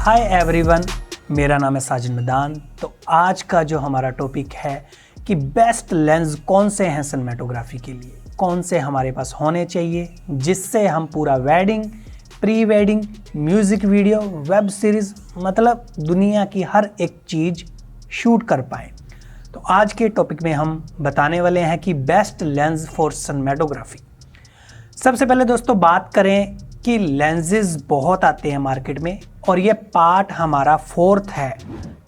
Hi everyone, मेरा नाम है साजिद मैदान। तो आज का जो हमारा टॉपिक है कि बेस्ट लेंस कौन से हैं सिनेमेटोग्राफी के लिए, कौन से हमारे पास होने चाहिए जिससे हम पूरा wedding, pre wedding, music video, web series, मतलब दुनिया की हर एक चीज़ शूट कर पाएँ। तो आज के टॉपिक में हम बताने वाले हैं कि बेस्ट लेंस फॉर सिनेमेटोग्राफी। सबसे पहले दोस्तों बात करें कि लेंसेज बहुत आते हैं मार्केट में और ये पार्ट हमारा 4th है।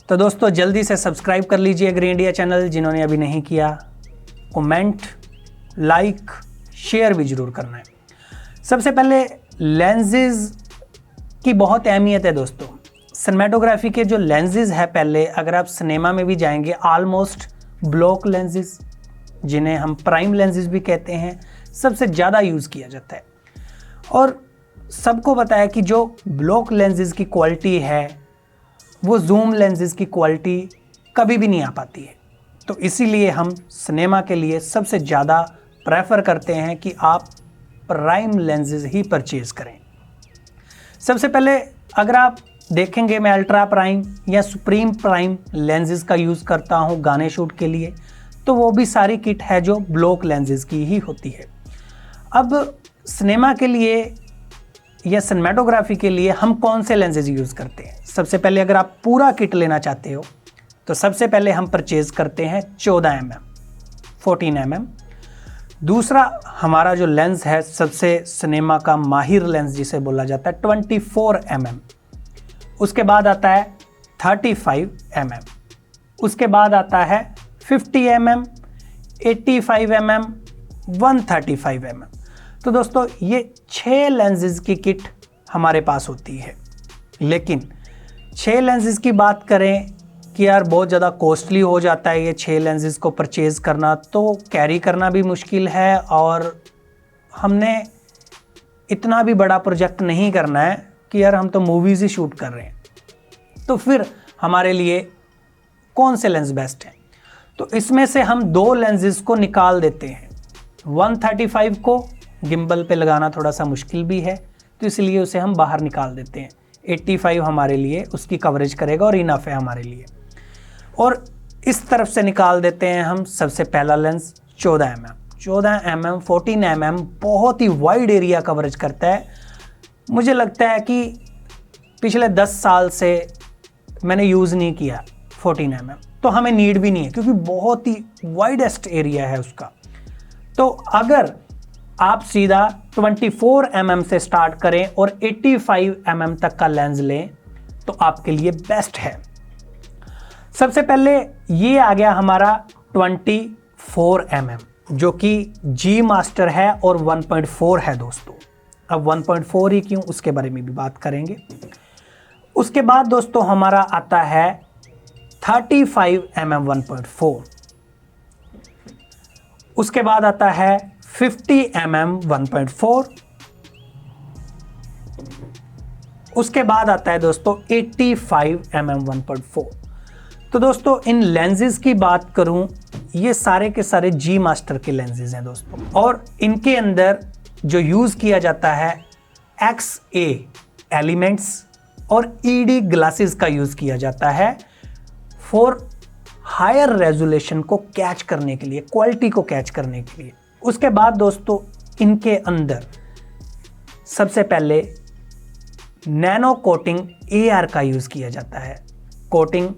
तो दोस्तों जल्दी से सब्सक्राइब कर लीजिए ग्रीन इंडिया चैनल, जिन्होंने अभी नहीं किया। कमेंट, लाइक, शेयर भी ज़रूर करना है। सबसे पहले लेंसेज की बहुत अहमियत है दोस्तों। सिनेमेटोग्राफी के जो लेंसेज है, पहले अगर आप सिनेमा में भी जाएंगे, ऑलमोस्ट ब्लॉक लेंसेज, जिन्हें हम प्राइम लेंसेज भी कहते हैं, सबसे ज़्यादा यूज़ किया जाता है। और सबको पता है कि जो ब्लॉक लेंसेज की क्वालिटी है वो जूम लेंसेज की क्वालिटी कभी भी नहीं आ पाती है। तो इसीलिए हम सिनेमा के लिए सबसे ज़्यादा प्रेफर करते हैं कि आप प्राइम लेंसेज ही परचेज़ करें। सबसे पहले अगर आप देखेंगे, मैं अल्ट्रा प्राइम या सुप्रीम प्राइम लेंसेज का यूज़ करता हूँ गाने शूट के लिए, तो वो भी सारी किट है जो ब्लॉक लेंसेज की ही होती है। अब सिनेमा के लिए या सिनेमेटोग्राफी के लिए हम कौन से लेंसेज यूज़ करते हैं? सबसे पहले अगर आप पूरा किट लेना चाहते हो तो सबसे पहले हम परचेज़ करते हैं 14 mm, 14 mm। दूसरा हमारा जो लेंस है, सबसे सिनेमा का माहिर लेंस जिसे बोला जाता है, 24 mm। उसके बाद आता है 35 mm। उसके बाद आता है 50 mm, 85 mm, 135 mm। तो दोस्तों ये 6 लेंसेज की किट हमारे पास होती है। लेकिन 6 लेंसेज की बात करें कि यार बहुत ज़्यादा कॉस्टली हो जाता है ये 6 लेंसेज को परचेज़ करना, तो कैरी करना भी मुश्किल है और हमने इतना भी बड़ा प्रोजेक्ट नहीं करना है कि यार हम तो मूवीज़ ही शूट कर रहे हैं। तो फिर हमारे लिए कौन से लेंस बेस्ट हैं? तो इसमें से हम 2 लेंसेज को निकाल देते हैं। 135 को गिम्बल पे लगाना थोड़ा सा मुश्किल भी है, तो इसलिए उसे हम बाहर निकाल देते हैं। 85 हमारे लिए उसकी कवरेज करेगा और इनफ है हमारे लिए। और इस तरफ से निकाल देते हैं हम सबसे पहला लेंस 14 mm। 14 mm, 14 mm बहुत ही वाइड एरिया कवरेज करता है। मुझे लगता है कि पिछले 10 साल से मैंने यूज़ नहीं किया 14 mm, तो हमें नीड भी नहीं है क्योंकि बहुत ही वाइडेस्ट एरिया है उसका। तो अगर आप सीधा 24 mm से स्टार्ट करें और 85 mm तक का लेंस लें तो आपके लिए बेस्ट है। सबसे पहले ये आ गया हमारा 24 mm, जो कि जी मास्टर है और 1.4 है दोस्तों। अब 1.4 ही क्यों, उसके बारे में भी बात करेंगे। उसके बाद दोस्तों हमारा आता है 35 mm 1.4। उसके बाद आता है 50 mm 1.4। उसके बाद आता है दोस्तों 85 mm 1.4। तो दोस्तों इन लेंसेज की बात करूं, ये सारे के सारे जी मास्टर के लेंसेज हैं दोस्तों, और इनके अंदर जो यूज़ किया जाता है XA एलिमेंट्स और ED ग्लासेस का यूज़ किया जाता है फॉर हायर रेजोल्यूशन को कैच करने के लिए, क्वालिटी को कैच करने के लिए। उसके बाद दोस्तों इनके अंदर सबसे पहले नैनो कोटिंग AR का यूज़ किया जाता है। कोटिंग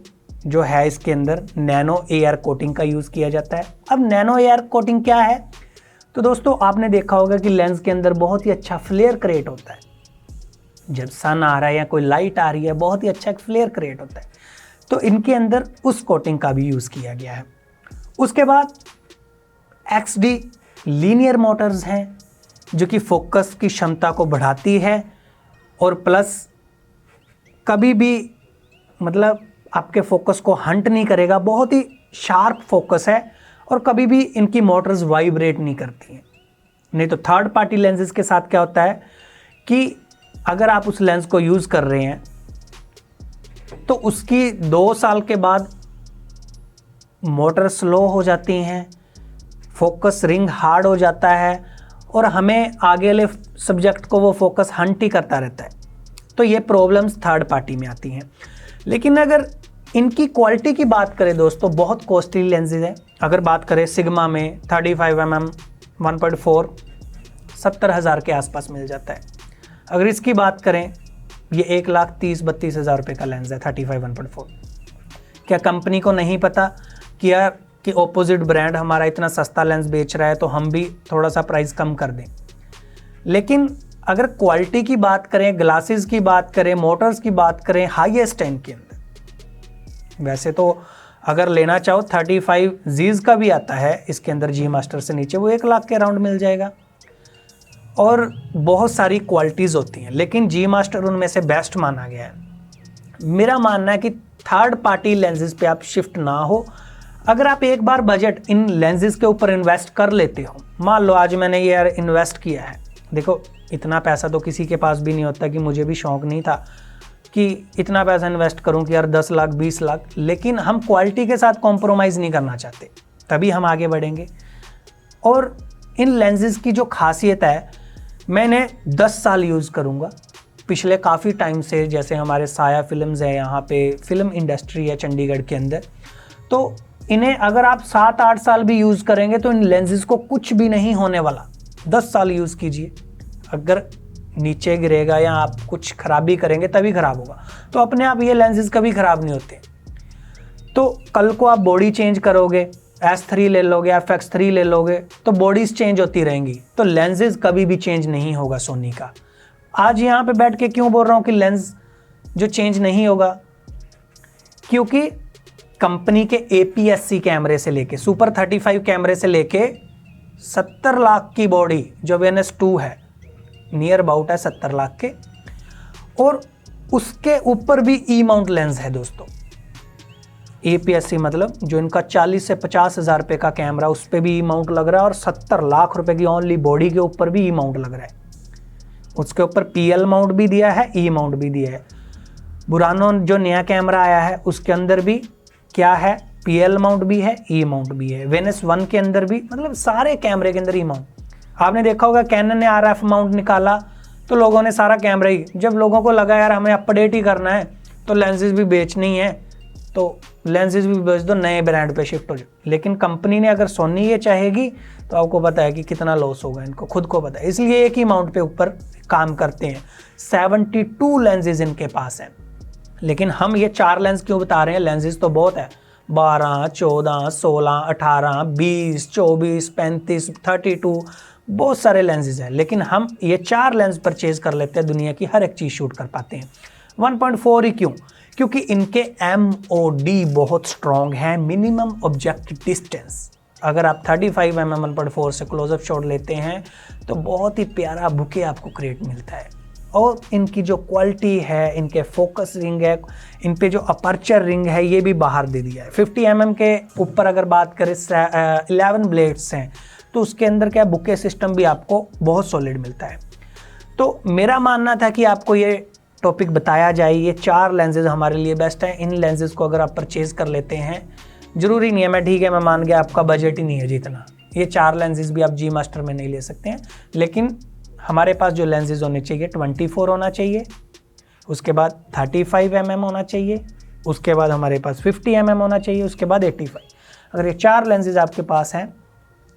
जो है इसके अंदर नैनो AR कोटिंग का यूज़ किया जाता है। अब नैनो AR कोटिंग क्या है? तो दोस्तों आपने देखा होगा कि लेंस के अंदर बहुत ही अच्छा फ्लेयर क्रिएट होता है। जब सन आ रहा है या कोई लाइट आ रही है, बहुत ही अच्छा एक फ्लेयर क्रिएट होता है। तो इनके अंदर उस कोटिंग का भी यूज़ किया गया है। उसके बाद XD लीनियर मोटर्स हैं जो कि फोकस की क्षमता को बढ़ाती है और प्लस कभी भी मतलब आपके फोकस को हंट नहीं करेगा, बहुत ही शार्प फोकस है और कभी भी इनकी मोटर्स वाइब्रेट नहीं करती हैं। नहीं तो थर्ड पार्टी लेंसेज के साथ क्या होता है कि अगर आप उस लेंस को यूज़ कर रहे हैं तो उसकी 2 साल के बाद मोटर स्लो हो जाती हैं, फोकस रिंग हार्ड हो जाता है और हमें आगे वाले सब्जेक्ट को वो फोकस हंट ही करता रहता है। तो ये प्रॉब्लम्स थर्ड पार्टी में आती हैं। लेकिन अगर इनकी क्वालिटी की बात करें दोस्तों, बहुत कॉस्टली लेंसेज है। अगर बात करें सिग्मा में 35mm 1.4 70,000 के आसपास मिल जाता है। अगर इसकी बात करें, ये 1,30,32,000 रुपये का लेंस है 35 1.4। क्या कंपनी को नहीं पता कि यार कि ऑपोजिट ब्रांड हमारा इतना सस्ता लेंस बेच रहा है तो हम भी थोड़ा सा प्राइस कम कर दें? लेकिन अगर क्वालिटी की बात करें, ग्लासेस की बात करें, मोटर्स की बात करें, हाईएस्ट एंड के अंदर, वैसे तो अगर लेना चाहो 35 जीज का भी आता है इसके अंदर, जी मास्टर से नीचे, वो 1 लाख के अराउंड मिल जाएगा। और बहुत सारी क्वालिटीज़ होती हैं, लेकिन जी मास्टर उनमें से बेस्ट माना गया है। मेरा मानना है कि थर्ड पार्टी लेंसेज पे आप शिफ्ट ना हो। अगर आप एक बार बजट इन लेंसेज के ऊपर इन्वेस्ट कर लेते हो, मान लो आज मैंने ये यार इन्वेस्ट किया है, देखो इतना पैसा तो किसी के पास भी नहीं होता, कि मुझे भी शौक नहीं था कि इतना पैसा इन्वेस्ट करूं कि यार 10 लाख 20 लाख, लेकिन हम क्वालिटी के साथ कॉम्प्रोमाइज़ नहीं करना चाहते, तभी हम आगे बढ़ेंगे। और इन लेंसेज की जो खासियत है, मैंने 10 साल यूज़ करूँगा पिछले काफ़ी टाइम से। जैसे हमारे साया फिल्म्स है, यहाँ पे फिल्म इंडस्ट्री है चंडीगढ़ के अंदर, तो इन्हें अगर आप 7-8 साल भी यूज़ करेंगे तो इन लेंसेज को कुछ भी नहीं होने वाला। 10 साल यूज़ कीजिए, अगर नीचे गिरेगा या आप कुछ खराबी करेंगे तभी खराब होगा, तो अपने आप ये लेंसेज कभी ख़राब नहीं होते। तो कल को आप बॉडी चेंज करोगे, S3 ले लोगे, FX3 ले लोगे, तो बॉडीज़ चेंज होती रहेंगी, तो लेंसेज कभी भी चेंज नहीं होगा सोनी का। आज यहाँ पे बैठ के क्यों बोल रहा हूँ कि लेंस जो चेंज नहीं होगा, क्योंकि कंपनी के APS-C कैमरे से लेके सुपर 35 कैमरे से लेके 70 लाख की बॉडी जो VNS2 है, नियर अबाउट है 70 लाख के, और उसके ऊपर भी ई माउंट लेंस है दोस्तों। APS-C मतलब जो इनका 40 से 50 हज़ार रुपये का कैमरा, उस पर भी ई माउंट लग रहा है, और 70 लाख रुपए की ओनली बॉडी के ऊपर भी ई माउंट लग रहा है। उसके ऊपर PL माउंट भी दिया है, ई माउंट भी दिया है। बुरानो जो नया कैमरा आया है उसके अंदर भी क्या है, PL माउंट भी है, ई माउंट भी है। VNS1 के अंदर भी, मतलब सारे कैमरे के अंदर ई माउंट। आपने देखा होगा कैनन ने RF माउंट निकाला तो लोगों ने सारा कैमरा ही, जब लोगों को लगा यार हमें अपडेट ही करना है तो लेंसेज भी बेचनी है, तो लेंसेज भी बेच दो, नए ब्रांड पे शिफ्ट हो जाओ। लेकिन कंपनी ने अगर सोनी ये चाहेगी तो आपको पता है कि कितना लॉस होगा, इनको खुद को पता है, इसलिए एक ही माउंट पे ऊपर काम करते हैं। 72 लेंसेज इनके पास हैं। लेकिन हम ये 4 लेंस क्यों बता रहे हैं, लेंसेज तो बहुत है, 12, 14, 16, 18, 20, 24, 35, 32, बहुत सारे लेंसेज हैं। लेकिन हम ये 4 लेंस परचेज कर लेते हैं, दुनिया की हर एक चीज़ शूट कर पाते हैं। 1.4 ही क्यों, क्योंकि इनके MOD बहुत स्ट्रॉन्ग है, मिनिमम ऑब्जेक्ट डिस्टेंस। अगर आप 35mm 1.4 से क्लोजअप शॉट लेते हैं तो बहुत ही प्यारा बुके आपको क्रिएट मिलता है। और इनकी जो क्वालिटी है, इनके फोकस रिंग है, इन पे जो अपर्चर रिंग है ये भी बाहर दे दिया है। 50mm के ऊपर अगर बात करें 11 ब्लेड्स हैं, तो उसके अंदर क्या बुके सिस्टम भी आपको बहुत सॉलिड मिलता है। तो मेरा मानना था कि आपको ये टॉपिक बताया जाए। ये 4 लेंसेज हमारे लिए बेस्ट हैं। इन लेंसेज को अगर आप परचेज़ कर लेते हैं, ज़रूरी नहीं है, मैं ठीक है मैं मान गया आपका बजट ही नहीं है जितना, ये 4 लेंसेज भी आप जी मास्टर में नहीं ले सकते हैं। लेकिन हमारे पास जो लेंसेज होने चाहिए 24 होना चाहिए, उसके बाद 35mm होना चाहिए, उसके बाद हमारे पास 50mm होना चाहिए, उसके बाद 85। अगर ये 4 लेंसेज आपके पास हैं,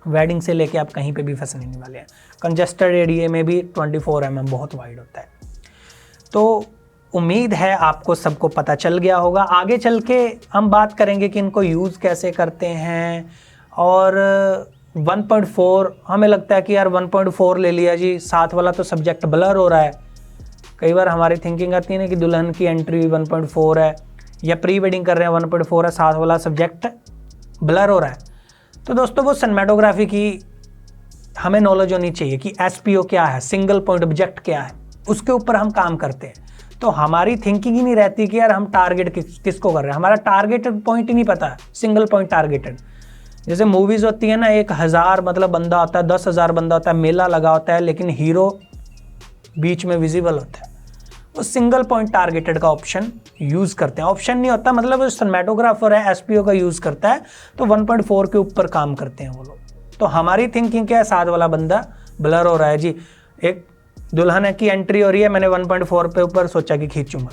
वेडिंग से लेके आप कहीं पे भी फंसने नहीं वाले हैं। कंजेस्टेड एरिया में भी 24mm बहुत वाइड होता है। तो उम्मीद है आपको सबको पता चल गया होगा। आगे चल के हम बात करेंगे कि इनको यूज़ कैसे करते हैं। और 1.4 हमें लगता है कि यार 1.4 ले लिया जी, साथ वाला तो सब्जेक्ट ब्लर हो रहा है। कई बार हमारी थिंकिंग आती है ना कि दुल्हन की एंट्री 1.4 है या प्री वेडिंग कर रहे हैं 1.4 है, साथ वाला सब्जेक्ट ब्लर हो रहा है। तो दोस्तों वो सिनेमेटोग्राफी की हमें नॉलेज होनी चाहिए कि SPO क्या है, सिंगल पॉइंट ऑब्जेक्ट क्या है, उसके ऊपर हम काम करते हैं। तो हमारी थिंकिंग ही नहीं रहती कि यार हम टारगेट किसको कर रहे हैं, हमारा टारगेटेड पॉइंट ही नहीं पता, सिंगल पॉइंट टारगेटेड। जैसे मूवीज़ होती है ना, 1000 मतलब बंदा होता है, 10,000 बंदा होता है, मेला लगा होता है, लेकिन हीरो बीच में विजिबल होता है। वो सिंगल पॉइंट टारगेटेड का ऑप्शन यूज़ करते हैं। ऑप्शन नहीं होता, मतलब सिनेमेटोग्राफर है SPO का यूज़ करता है, तो 1.4 के ऊपर काम करते हैं वो लोग। तो हमारी थिंकिंग क्या है, साथ वाला बंदा ब्लर हो रहा है जी, एक दुल्हन की एंट्री हो रही है, मैंने 1.4 पे ऊपर सोचा कि खींचूंगा।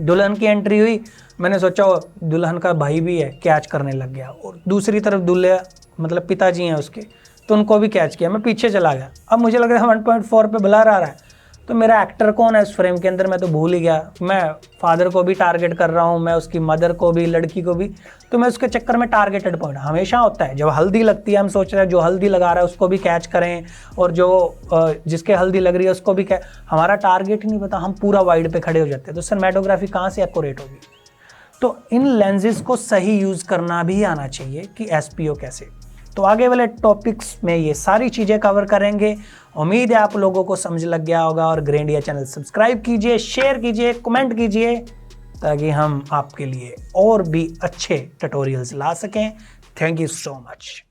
दुल्हन की एंट्री हुई, मैंने सोचा दुल्हन का भाई भी है, कैच करने लग गया। और दूसरी तरफ दूल्हे मतलब पिताजी हैं उसके, तो उनको भी कैच किया। मैं पीछे चला गया। अब मुझे लग रहा है 1.4 पे ब्लर आ रहा है, तो मेरा एक्टर कौन है उस फ्रेम के अंदर मैं तो भूल ही गया। मैं फादर को भी टारगेट कर रहा हूँ, मैं उसकी मदर को भी, लड़की को भी। तो मैं उसके चक्कर में टारगेटेड पॉइंट हमेशा होता है। जब हल्दी लगती है हम सोच रहे हैं जो हल्दी लगा रहा है उसको भी कैच करें, और जो जिसके हल्दी लग रही है उसको भी हमारा टारगेट ही नहीं पता, हम पूरा वाइड पे खड़े हो जाते हैं। तो सिनेमैटोग्राफी कहाँ से एक्यूरेट होगी? तो इन लेंसेज को सही यूज़ करना भी आना चाहिए कि एसपीओ कैसे। तो आगे वाले टॉपिक्स में ये सारी चीज़ें कवर करेंगे। उम्मीद है आप लोगों को समझ लग गया होगा। और ग्रे इंडिया चैनल सब्सक्राइब कीजिए, शेयर कीजिए, कमेंट कीजिए, ताकि हम आपके लिए और भी अच्छे ट्यूटोरियल्स ला सकें। Thank you so much.